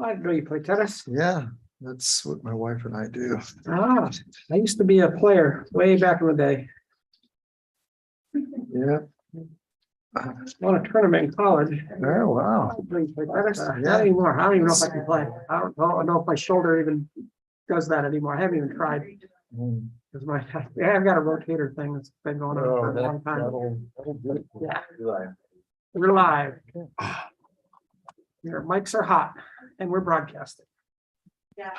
I know you play tennis. Yeah, that's what my wife and I do. Ah, I used to be a player way back in the day. Yeah. Won a tournament in college. Oh, wow. Not Yeah. anymore. I don't even know if I can play. I don't know if my shoulder even does that anymore. I haven't even tried. Mm. Because I've got a rotator thing that's been going on for a long time. That'll do it. Yeah. We're live. Your mics are hot and we're broadcasting. Yeah.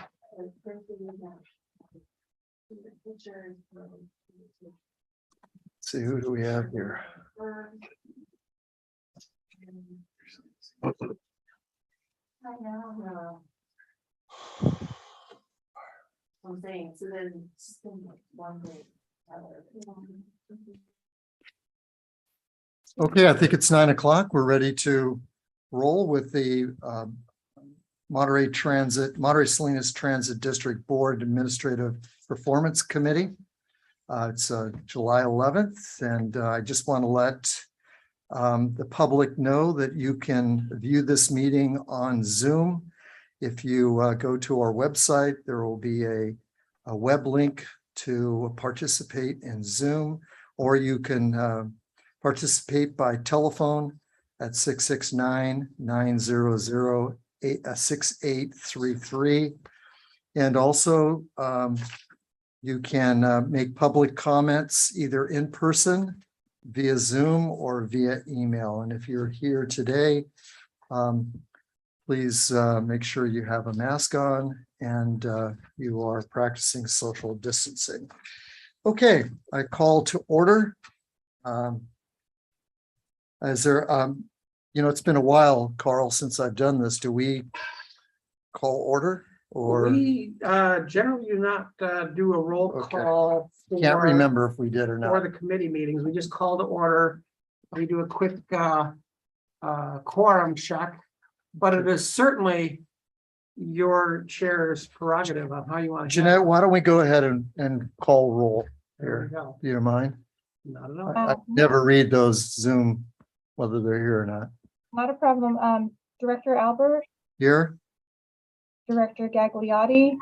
See, who do we have here? I know. I'm saying, so then just one day. Okay, I think it's 9 o'clock. We're ready to roll with the Monterey Salinas Transit District Board Administrative Performance Committee. It's July 11th, and I just want to let the public know that you can view this meeting on Zoom. If you go to our website, there will be a web link to participate in Zoom, or you can participate by telephone at 669-900-6833. And also you can make public comments either in person, via Zoom, or via email. And if you're here today, please make sure you have a mask on and you are practicing social distancing. Okay, I call to order. It's been a while, Carl, since I've done this. Do we call order or? We generally do not do a roll Okay. call. Can't remember if we did or For not. the committee meetings. We just call to order. We do a quick quorum check, but it is certainly your chair's prerogative on how you want to. Jeanette, why don't we go ahead and call roll There we here? go. Do you mind? Not at all. I never read those Zoom, whether they're here or not. Not a problem. Director Albert, Here? Director Gagliotti.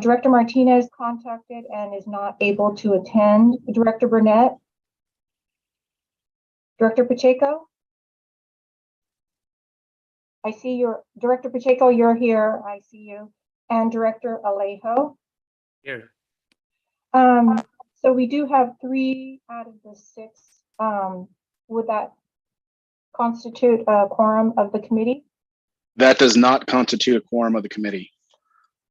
Director Martinez contacted and is not able to attend. Director Burnett. Director Pacheco. I see your Director Pacheco, you're here. I see you. And Director Alejo. Here. So we do have 3 out of the 6. Would that constitute a quorum of the committee? That does not constitute a quorum of the committee.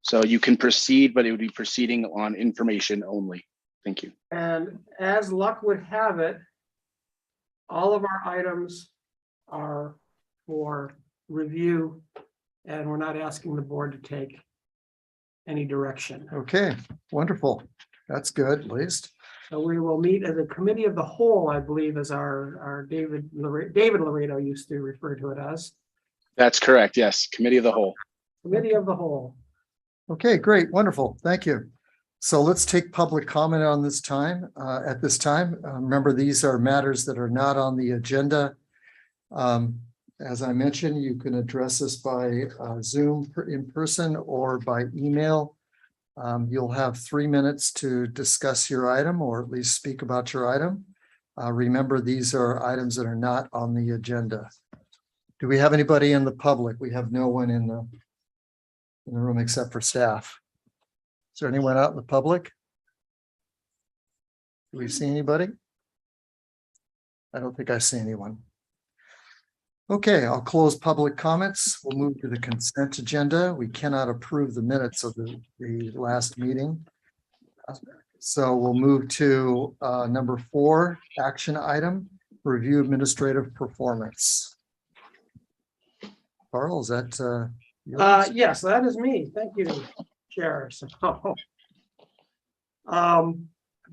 So you can proceed, but it would be proceeding on information only. Thank you. And as luck would have it, all of our items are for review, and we're not asking the board to take any direction. Okay, wonderful. That's good, at least. So we will meet as a committee of the whole, I believe, as our David Laredo used to refer to it as. That's correct. Yes. Committee of the whole. Committee of the whole. Okay, great, wonderful. Thank you. So let's take public comment on this time. At this time, remember, these are matters that are not on the agenda. As I mentioned, you can address us by Zoom in person or by email. You'll have 3 minutes to discuss your item, or at least speak about your item. Remember, these are items that are not on the agenda. Do we have anybody in the public? We have no one in the room except for staff. Is there anyone out in the public? Do we see anybody? I don't think I see anyone. Okay, I'll close public comments. We'll move to the consent agenda. We cannot approve the minutes of the last meeting. So we'll move to number 4, action item, review administrative performance. Carl, is that yours? Yes, that is me. Thank you, Chair. So,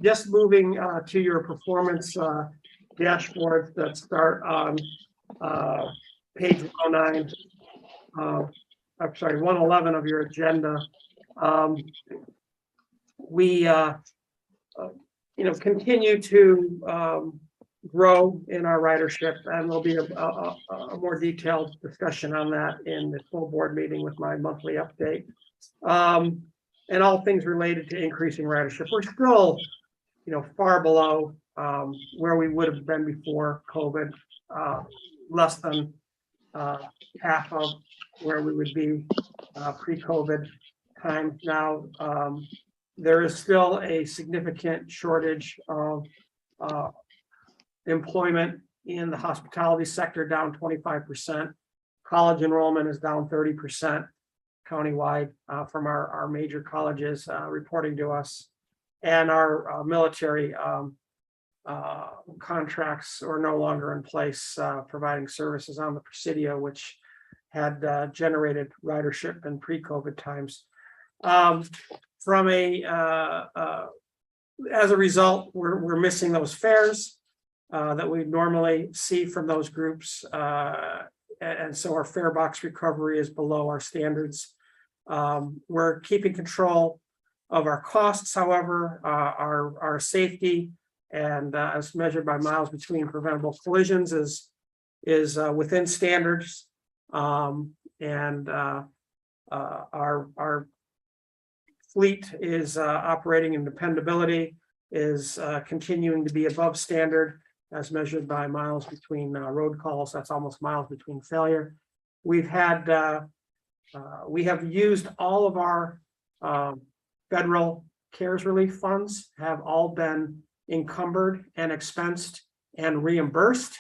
just moving to your performance dashboards that start on page 109. I'm sorry, 111 of your agenda. We continue to grow in our ridership, and there'll be a more detailed discussion on that in the full board meeting with my monthly update. And all things related to increasing ridership. We're still, far below where we would have been before COVID, less than half of where we would be pre-COVID times now. There is still a significant shortage of employment in the hospitality sector, down 25%. College enrollment is down 30% countywide from our major colleges reporting to us. And our military contracts are no longer in place, providing services on the Presidio, which had generated ridership in pre-COVID times. As a result, we're missing those fares that we normally see from those groups. And so our fare box recovery is below our standards. We're keeping control of our costs, however, our safety and as measured by miles between preventable collisions is within standards. And our fleet is operating in dependability, is continuing to be above standard as measured by miles between road calls. That's almost miles between failure. We have used all of our federal CARES relief funds, have all been encumbered and expensed and reimbursed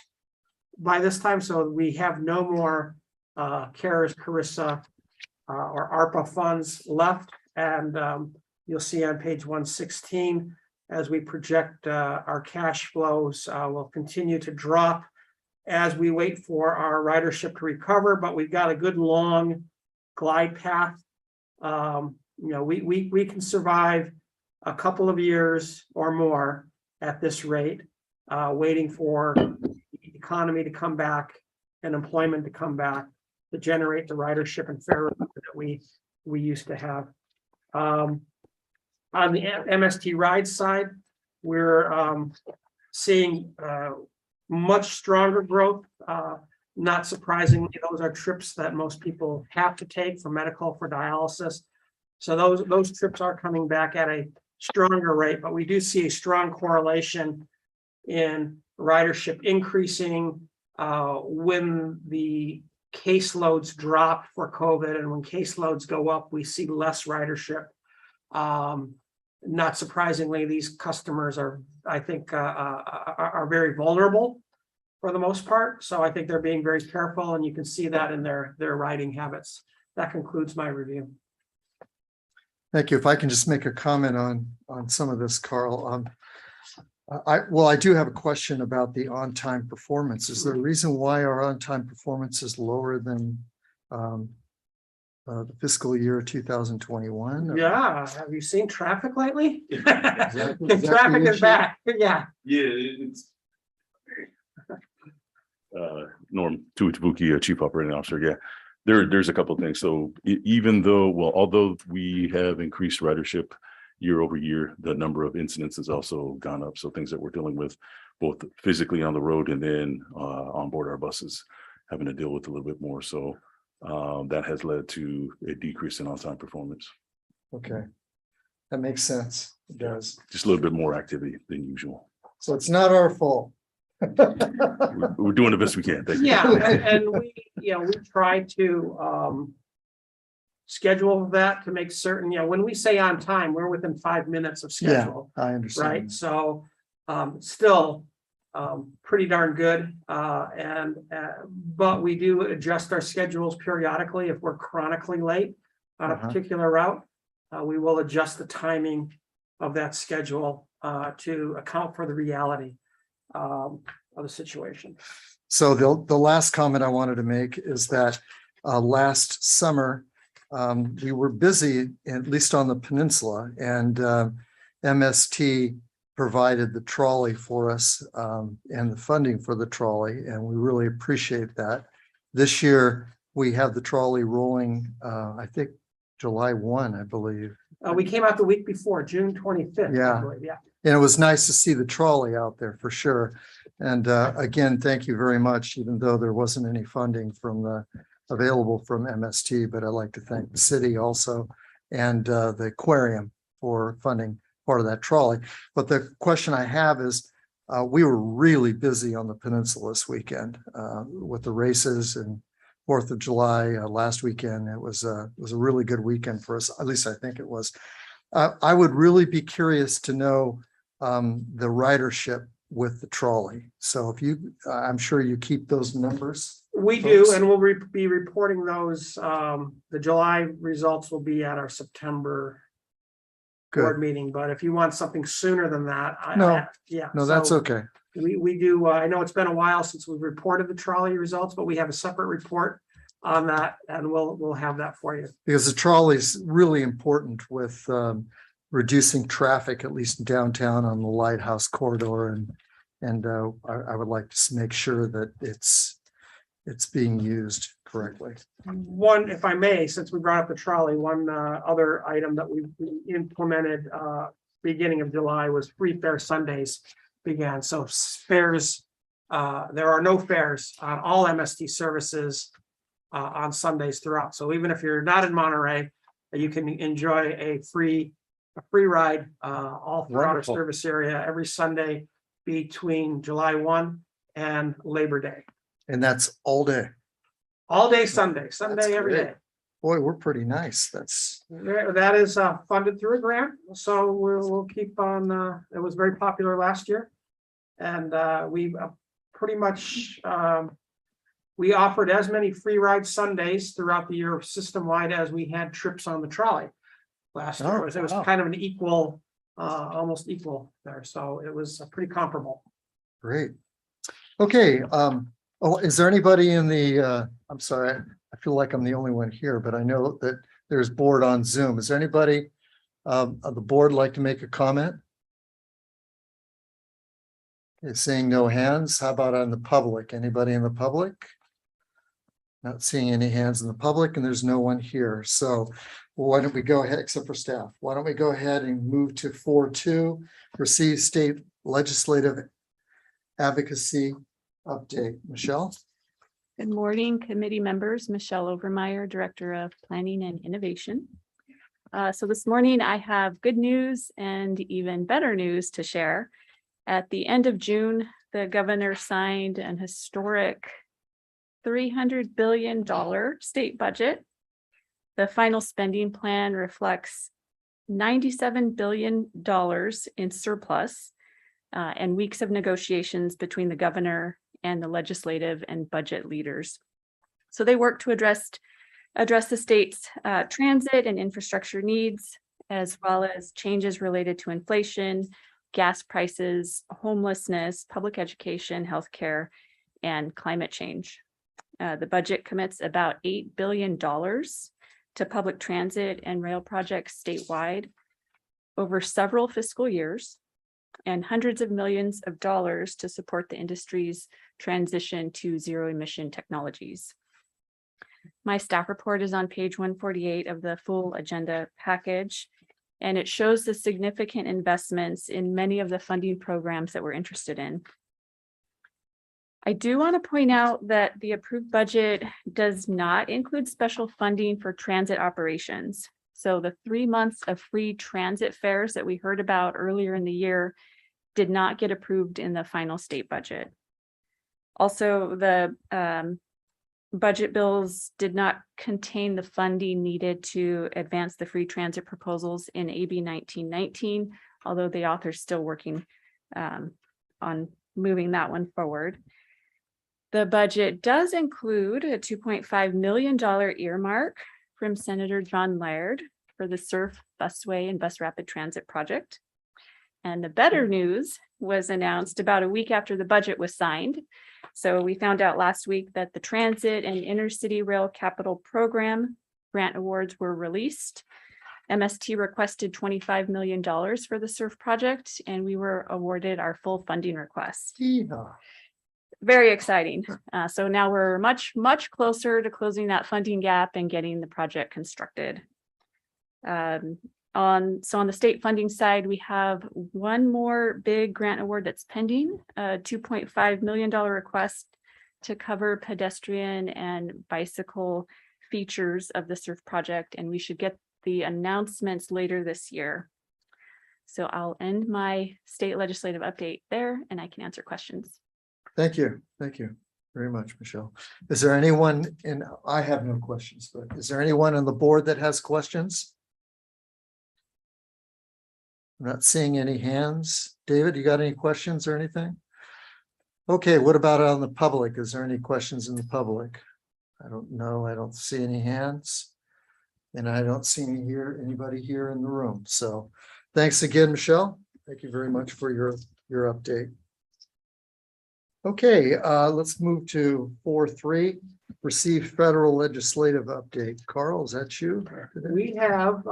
by this time. So we have no more CARES, CARISA, or ARPA funds left. And you'll see on page 116, as we project our cash flows will continue to drop as we wait for our ridership to recover, but we've got a good long glide path. We can survive a couple of years or more at this rate, waiting for the economy to come back and employment to come back to generate the ridership and fare that we used to have. On the MST ride side, we're seeing much stronger growth. Not surprisingly, those are trips that most people have to take for medical, for dialysis. So those trips are coming back at a stronger rate, but we do see a strong correlation in ridership increasing when the caseloads drop for COVID, and when caseloads go up, we see less ridership. Not surprisingly, these customers are, I think, are very vulnerable for the most part. So I think they're being very careful, and you can see that in their riding habits. That concludes my review. Thank you. If I can just make a comment on some of this, Carl. I do have a question about the on-time performance. Is there a reason why our on-time performance is lower than the fiscal year 2021? Yeah, have you seen traffic lately? that The traffic the is issue? back. Yeah. Yeah, it's Norm Tuichibuki, Chief Operating Officer. Yeah, there's a couple of things. So even though, although we have increased ridership year over year, the number of incidents has also gone up. So things that we're dealing with both physically on the road and then on board our buses, having to deal with a little bit more. So that has led to a decrease in on-time performance. Okay, that makes sense. It does. Just a little bit more activity than usual. So it's not our fault. We're doing the best we can. Thank you. Yeah, and we try to schedule that to make certain, when we say on time, we're within 5 minutes of Yeah, schedule, I understand. right? So still pretty darn good. But we do adjust our schedules periodically if we're chronically late on a particular route. We will adjust the timing of that schedule to account for the reality of the situation. So the last comment I wanted to make is that last summer, we were busy, at least on the peninsula, and MST provided the trolley for us and the funding for the trolley, and we really appreciate that. This year, we have the trolley rolling, I think July 1, I believe. We came out the week before, June 25th. I Yeah. believe, yeah. And it was nice to see the trolley out there for sure. And again, thank you very much, even though there wasn't any funding from available from MST, but I'd like to thank the city also and the aquarium for funding part of that trolley. But the question I have is, we were really busy on the peninsula this weekend with the races and 4th of July last weekend. It was a really good weekend for us. At least I think it was. I would really be curious to know the ridership with the trolley. So if you, I'm sure you keep those numbers. We do, and we'll be reporting those. The July results will be at our September board meeting, but if you want something sooner than that, yeah. No, that's so okay. We do, I know it's been a while since we've reported the trolley results, but we have a separate report on that, and we'll have that for you. Because the trolley is really important with reducing traffic, at least downtown on the Lighthouse corridor, and I would like to make sure that it's being used correctly. One, if I may, since we brought up the trolley, one other item that we implemented beginning of July was free fare Sundays began. So fares, there are no fares on all MST services on Sundays throughout. So even if you're not in Monterey, you can enjoy a free ride all throughout our service area every Sunday between July 1 and Labor Day. And that's all day. All day Sunday, That's every great. day. Boy, we're pretty nice. That is funded through a grant, so we'll keep on. It was very popular last year, and we pretty much we offered as many free ride Sundays throughout the year system wide as we had trips on the trolley last year. It was kind of an equal, almost equal there, so it was pretty comparable. Great. Okay. Oh, is there anybody in the? I'm sorry. I feel like I'm the only one here, but I know that there's board on Zoom. Is there anybody of the board like to make a comment? Okay, seeing no hands. How about on the public? Anybody in the public? Not seeing any hands in the public, and there's no one here. So why don't we go ahead, except for staff? Why don't we go ahead and move to 4.2, receive state legislative advocacy update. Michelle? Good morning, committee members. Michelle Obermeyer, Director of Planning and Innovation. So this morning I have good news and even better news to share. At the end of June, the governor signed an historic $300 billion state budget. The final spending plan reflects $97 billion in surplus and weeks of negotiations between the governor and the legislative and budget leaders. So they work to address the state's transit and infrastructure needs, as well as changes related to inflation, gas prices, homelessness, public education, healthcare, and climate change. The budget commits about $8 billion to public transit and rail projects statewide over several fiscal years, and hundreds of millions of dollars to support the industry's transition to zero emission technologies. My staff report is on page 148 of the full agenda package, and it shows the significant investments in many of the funding programs that we're interested in. I do want to point out that the approved budget does not include special funding for transit operations. So the 3 months of free transit fares that we heard about earlier in the year did not get approved in the final state budget. Also, the budget bills did not contain the funding needed to advance the free transit proposals in AB 1919, although the author's still working on moving that one forward. The budget does include a $2.5 million earmark from Senator John Laird for the Surf Busway and Bus Rapid Transit project. And the better news was announced about a week after the budget was signed. So we found out last week that the Transit and Intercity Rail Capital Program grant awards were released. MST requested $25 million for the Surf project, and we were awarded our full funding request. Yeehaw. Very exciting. So now we're much closer to closing that funding gap and getting the project constructed. So on the state funding side, we have one more big grant award that's pending, a $2.5 million request to cover pedestrian and bicycle features of the SURF project, and we should get the announcements later this year. So I'll end my state legislative update there, and I can answer questions. Thank you. Thank you very much, Michelle. Is there anyone I have no questions, but is there anyone on the board that has questions? I'm not seeing any hands. David, you got any questions or anything? Okay, what about on the public? Is there any questions in the public? I don't know. I don't see any hands. And I don't see anybody here in the room. So thanks again, Michelle. Thank you very much for your update. Okay, let's move to 4.3. Receive federal legislative update. Carl, is that you? We have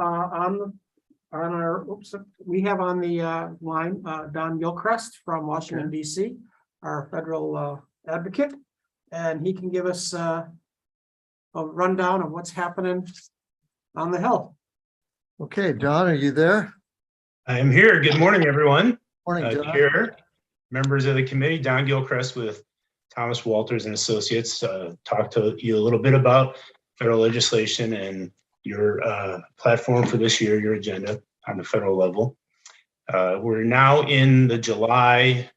on the line Don Gilchrist from Washington, D.C., our federal advocate, and he can give us a rundown of what's happening on the Hill. Okay, Don, are you there? I am here. Good morning, everyone. Morning, Don. Chair, members of the committee, Don Gilchrist with Thomas Walters and Associates. Talk to you a little bit about federal legislation and your platform for this year, your agenda on the federal level. We're now in the July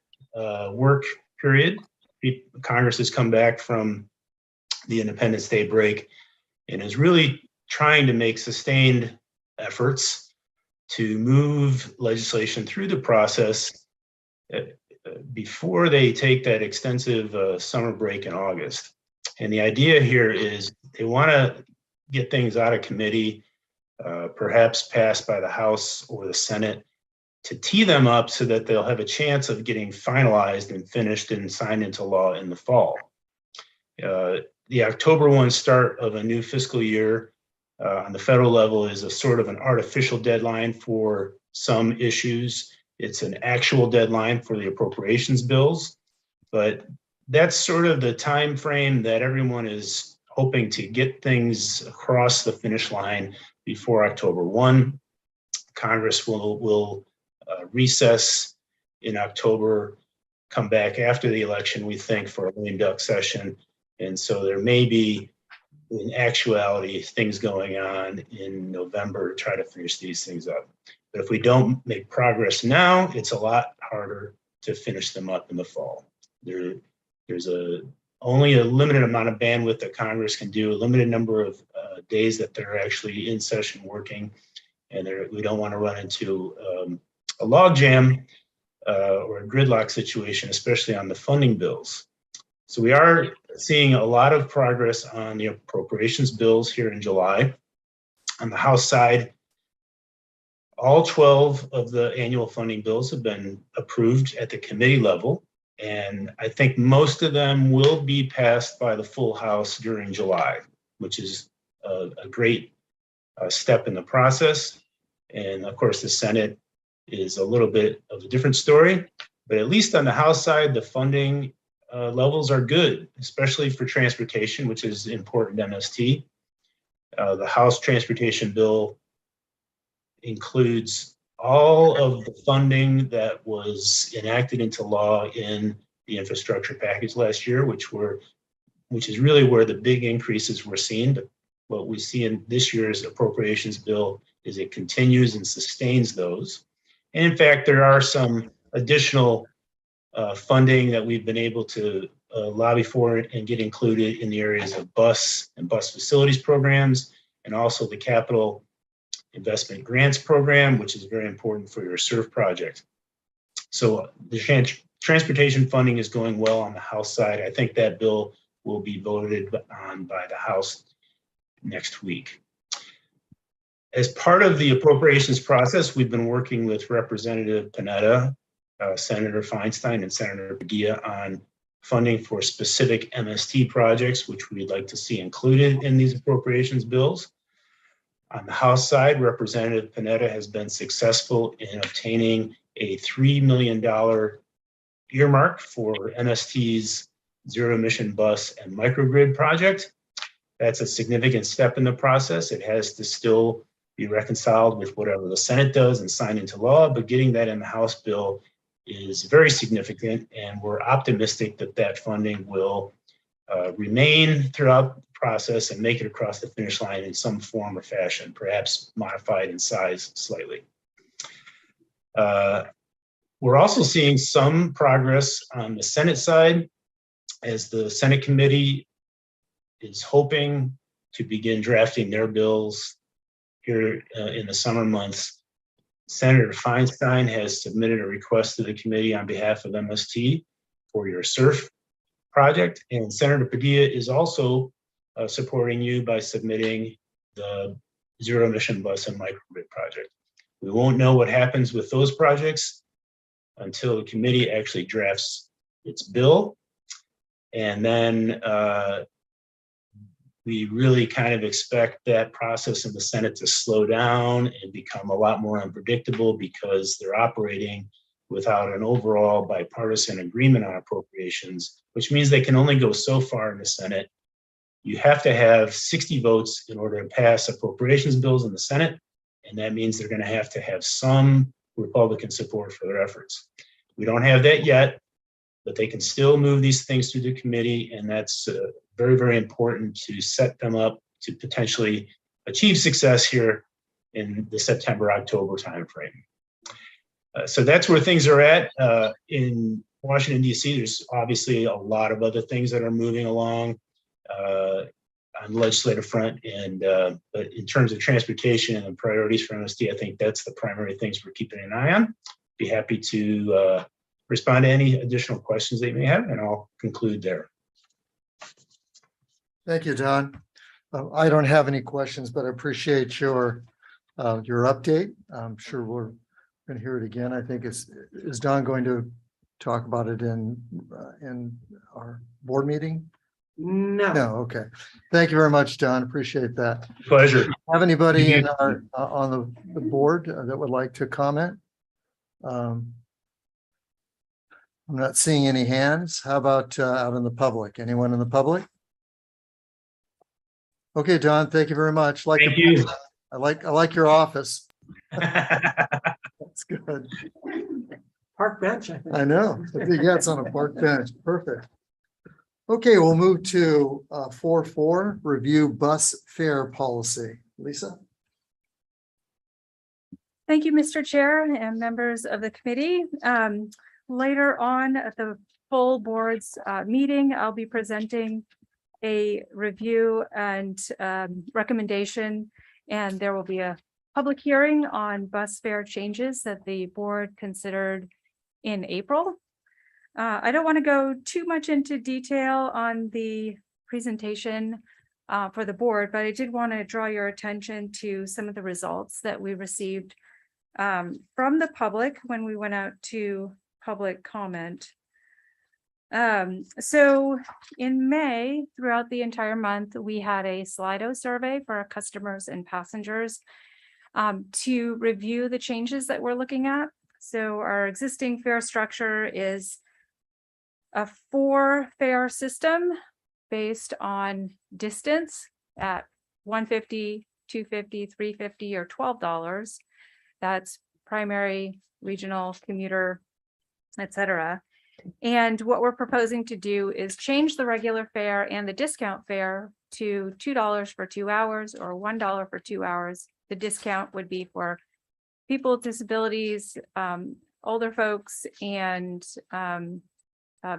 work period. Congress has come back from the Independence Day break and is really trying to make sustained efforts to move legislation through the process before they take that extensive summer break in August. And the idea here is they want to get things out of committee, perhaps passed by the House or the Senate, to tee them up so that they'll have a chance of getting finalized and finished and signed into law in the fall. The October 1 start of a new fiscal year on the federal level is a sort of an artificial deadline for some issues. It's an actual deadline for the appropriations bills, but that's sort of the time frame that everyone is hoping to get things across the finish line before October 1. Congress will recess in October, come back after the election, we think, for a lame duck session. And so there may be, in actuality, things going on in November to try to finish these things up. But if we don't make progress now, it's a lot harder to finish them up in the fall. There's only a limited amount of bandwidth that Congress can do, a limited number of days that they're actually in session working, and we don't want to run into a logjam or a gridlock situation, especially on the funding bills. So we are seeing a lot of progress on the appropriations bills here in July. On the House side, all 12 of the annual funding bills have been approved at the committee level, and I think most of them will be passed by the full House during July, which is a great step in the process. And of course, the Senate is a little bit of a different story, but at least on the House side, the funding levels are good, especially for transportation, which is important to MST. The House transportation bill includes all of the funding that was enacted into law in the infrastructure package last year, which is really where the big increases were seen. But what we see in this year's appropriations bill is it continues and sustains those. And in fact, there are some additional funding that we've been able to lobby for and get included in the areas of bus and bus facilities programs, and also the capital investment grants program, which is very important for your SURF project. So the transportation funding is going well on the House side. I think that bill will be voted on by the House next week. As part of the appropriations process, we've been working with Representative Panetta, Senator Feinstein, and Senator Padilla on funding for specific MST projects, which we'd like to see included in these appropriations bills. On the House side, Representative Panetta has been successful in obtaining a $3 million earmark for MST's zero emission bus and microgrid project. That's a significant step in the process. It has to still be reconciled with whatever the Senate does and signed into law, but getting that in the House bill is very significant, and we're optimistic that that funding will remain throughout the process and make it across the finish line in some form or fashion, perhaps modified in size slightly. We're also seeing some progress on the Senate side, as the Senate committee is hoping to begin drafting their bills here in the summer months. Senator Feinstein has submitted a request to the committee on behalf of MST for your SURF project, and Senator Padilla is also supporting you by submitting the zero emission bus and microgrid project. We won't know what happens with those projects until the committee actually drafts its bill. And then we really kind of expect that process in the Senate to slow down and become a lot more unpredictable, because they're operating without an overall bipartisan agreement on appropriations, which means they can only go so far in the Senate. You have to have 60 votes in order to pass appropriations bills in the Senate, and that means they're going to have some Republican support for their efforts. We don't have that yet, but they can still move these things through the committee, and that's very, very important to set them up to potentially achieve success here in the September-October timeframe. So that's where things are at. In Washington, D.C., there's obviously a lot of other things that are moving along on the legislative front, and but in terms of transportation and priorities for MST, I think that's the primary things we're keeping an eye on. Be happy to respond to any additional questions that you may have, and I'll conclude there. Thank you, Don. I don't have any questions, but I appreciate your update. I'm sure we're going to hear it again. I think is Don going to talk about it in our board meeting? No. No, okay. Thank you very much, Don. Appreciate that. Pleasure. Have anybody Thank in our on the board that would like to comment? I'm not seeing any hands. How about out in the public? Anyone in the public? Okay, Don, thank you very much. Thank you. I like your office. That's good. Park bench, I think. I know. I think, yeah, it's on a park bench. Perfect. Okay, we'll move to 4.4, review bus fare policy. Lisa? Thank you, Mr. Chair and members of the committee. Later on at the full board's meeting, I'll be presenting a review and recommendation, and there will be a public hearing on bus fare changes that the board considered in April. I don't want to go too much into detail on the presentation for the board, but I did want to draw your attention to some of the results that we received from the public when we went out to public comment. So in May, throughout the entire month, we had a Slido survey for our customers and passengers to review the changes that we're looking at. So our existing fare structure is a 4-fare system based on distance at $150, $250, $350, or $12. That's primary, regional, commuter, etc. And what we're proposing to do is change the regular fare and the discount fare to $2 for 2 hours or $1 for 2 hours. The discount would be for people with disabilities, older folks, and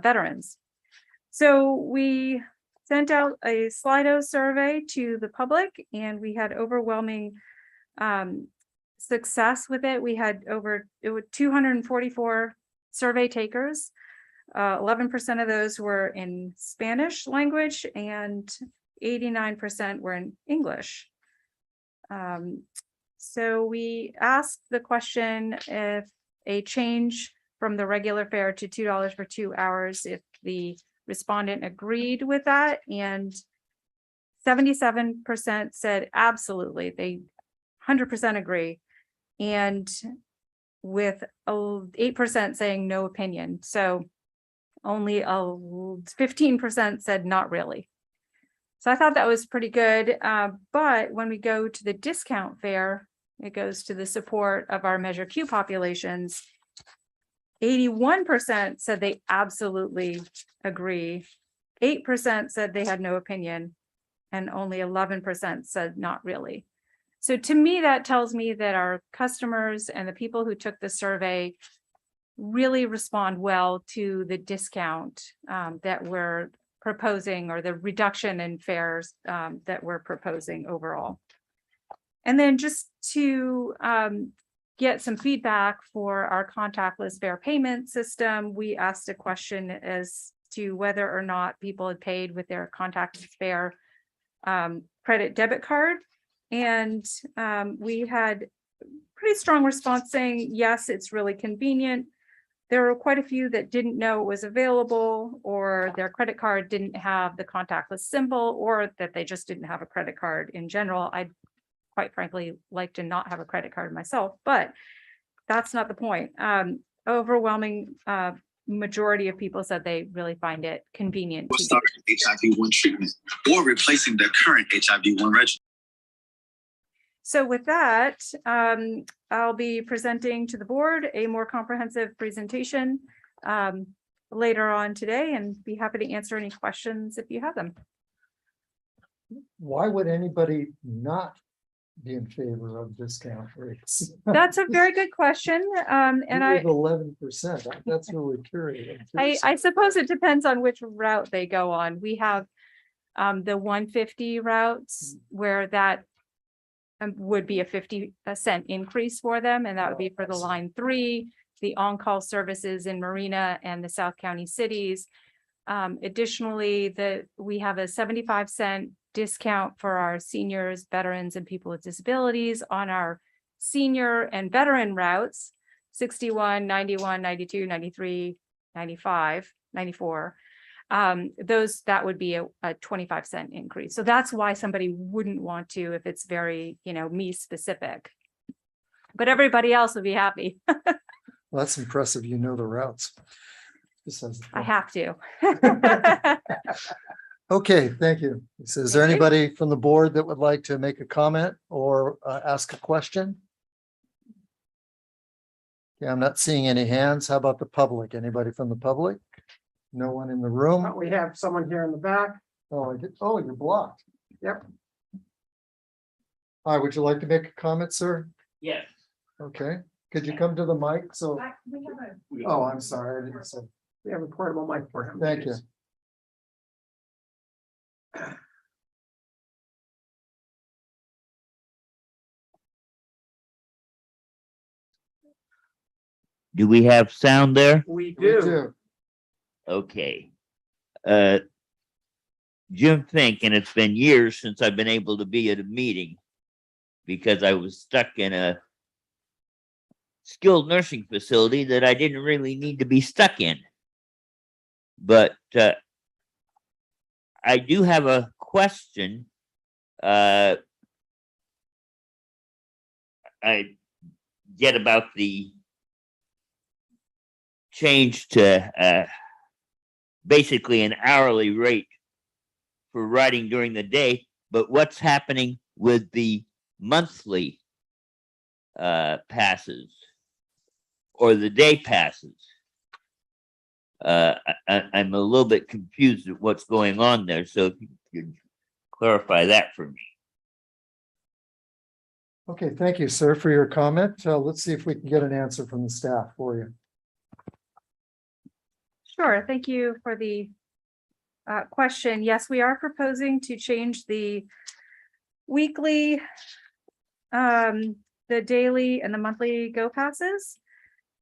veterans. So we sent out a Slido survey to the public, and we had overwhelming success with it. We had over 244 survey takers. 11% of those were in Spanish language and 89% were in English. So we asked the question if a change from the regular fare to $2 for 2 hours, if the respondent agreed with that, and 77% said absolutely, they 100% agree, and with 8% saying no opinion. So only 15% said not really. So I thought that was pretty good. But when we go to the discount fare, it goes to the support of our Measure Q populations. 81% said they absolutely agree. 8% said they had no opinion, and only 11% said not really. So to me, that tells me that our customers and the people who took the survey really respond well to the discount that we're proposing, or the reduction in fares that we're proposing overall. And then just to get some feedback for our contactless fare payment system, we asked a question as to whether or not people had paid with their contactless fare credit debit card. And we had pretty strong response saying, yes, it's really convenient. There were quite a few that didn't know it was available, or their credit card didn't have the contactless symbol, or that they just didn't have a credit card in general. I'd quite frankly like to not have a credit card myself, but that's not the point. Overwhelming majority of people said they really find it convenient. Or starting HIV-1 treatment, or replacing their current HIV-1 regimen. So with that, I'll be presenting to the board a more comprehensive presentation later on today, and be happy to answer any questions if you have them. Why would anybody not be in favor of discount rates? That's a very good question. And 11%. That's really curious. I suppose it depends on which route they go on. We have the 150 routes where that would be a 50% increase for them, and that would be for the line 3, the on-call services in Marina and the South County cities. Additionally, we have a 75-cent discount for our seniors, veterans, and people with disabilities on our senior and veteran routes, 61, 91, 92, 93, 95, 94. That would be a 25-cent increase. So that's why somebody wouldn't want to, if it's very, me specific. But everybody else would be happy. Well, that's impressive. You know the routes. I have to. Okay, thank you. So is there anybody from the board that would like to make a comment or ask a question? Yeah, I'm not seeing any hands. How about the public? Anybody from the public? No one in the room? We have someone here in the back. Oh, you're blocked. Yep. Hi, would you like to make a comment, sir? Yes. Okay, could you come to the mic? So, oh, I'm sorry. I didn't say. We have a portable mic for him. Thank you. Do we have sound there? We We do. do. Okay. Jim Fink, and it's been years since I've been able to be at a meeting because I was stuck in a skilled nursing facility that I didn't really need to be stuck in. But I do have a question. I get about the change to basically an hourly rate for riding during the day, but what's happening with the monthly passes or the day passes? I'm a little bit confused at what's going on there, so if you could clarify that for me. Okay, thank you, sir, for your comment. Let's see if we can get an answer from the staff for you. Sure, thank you for the question. Yes, we are proposing to change the weekly, the daily and the monthly Go Passes.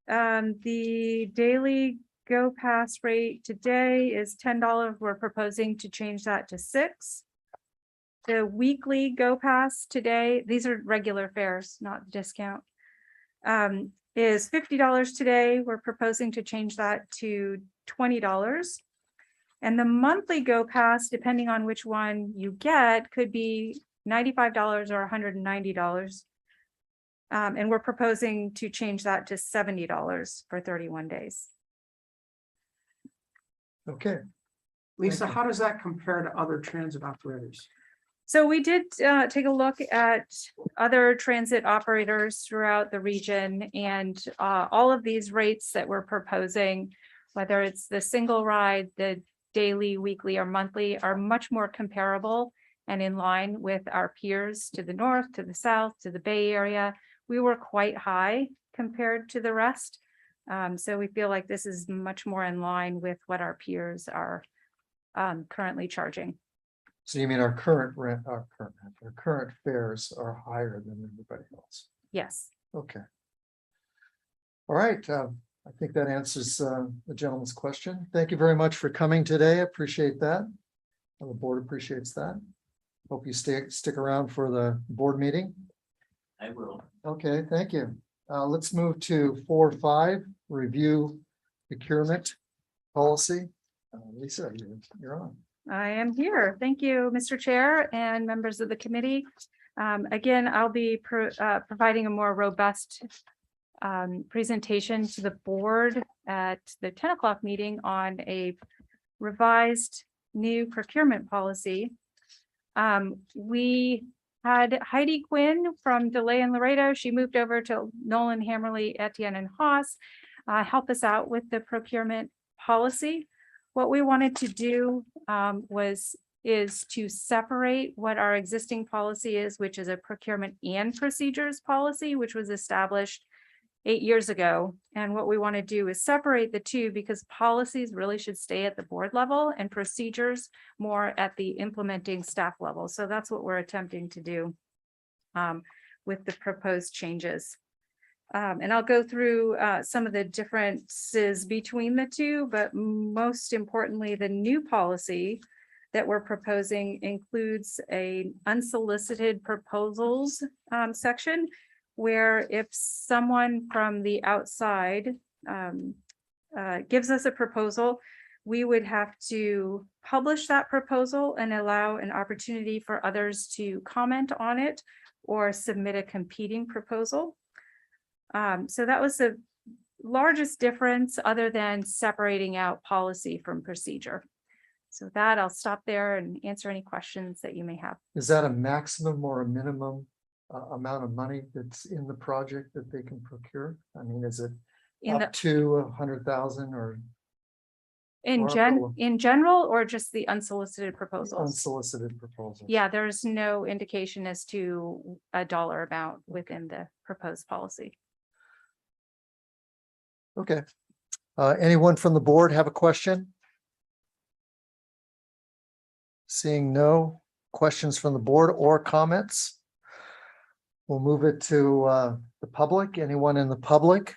The daily Go Pass rate today is $10. We're proposing to change that to $6. The weekly Go Pass today, these are regular fares, not discount, is $50 today. We're proposing to change that to $20. And the monthly Go Pass, depending on which one you get, could be $95 or $190. And we're proposing to change that to $70 for 31 days. Okay. Lisa, how does that compare to other transit operators? So we did take a look at other transit operators throughout the region, and all of these rates that we're proposing, whether it's the single ride, the daily, weekly, or monthly, are much more comparable and in line with our peers to the north, to the south, to the Bay Area. We were quite high compared to the rest. So we feel like this is much more in line with what our peers are currently charging. So you mean our current rent, our current fares are higher than everybody else? Yes. Okay. All right, I think that answers the gentleman's question. Thank you very much for coming today. I appreciate that. And the board appreciates that. Hope you stick around for the board meeting. I will. Okay, thank you. Let's move to 4.5, review procurement policy. Lisa, you're on. I am here. Thank you, Mr. Chair and members of the committee. Again, I'll be providing a more robust presentation to the board at the 10 o'clock meeting on a revised new procurement policy. We had Heidi Quinn from DeLay and Laredo. She moved over to Nolan, Hammerly, Etienne, and Haas, help us out with the procurement policy. What we wanted to do is to separate what our existing policy is, which is a procurement and procedures policy, which was established 8 years ago. And what we want to do is separate the two, because policies really should stay at the board level and procedures more at the implementing staff level. So that's what we're attempting to do with the proposed changes. And I'll go through some of the differences between the two, but most importantly, the new policy that we're proposing includes a unsolicited proposals section, where if someone from the outside gives us a proposal, we would have to publish that proposal and allow an opportunity for others to comment on it or submit a competing proposal. So that was the largest difference, other than separating out policy from procedure. So that I'll stop there and answer any questions that you may have. Is that a maximum or a minimum amount of money that's in the project that they can procure? I mean, is it up to 100,000 or? In general, or just the unsolicited proposals? Unsolicited proposals. Yeah, there's no indication as to a dollar amount within the proposed policy. Okay. Anyone from the board have a question? Seeing no questions from the board or comments, we'll move it to the public. Anyone in the public,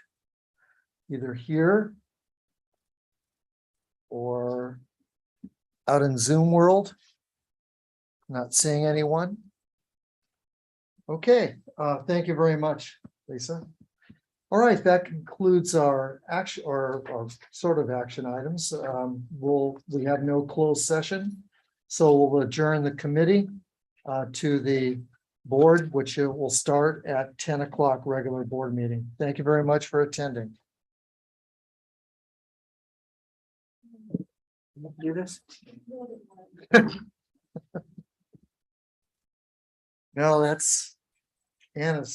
either here or out in Zoom world? Not seeing anyone. Okay, thank you very much, Lisa. All right, that concludes our action or sort of action items. We have no closed session, so we'll adjourn the committee to the board, which will start at 10 o'clock regular board meeting. Thank you very much for attending. Do this. No, that's Anna's.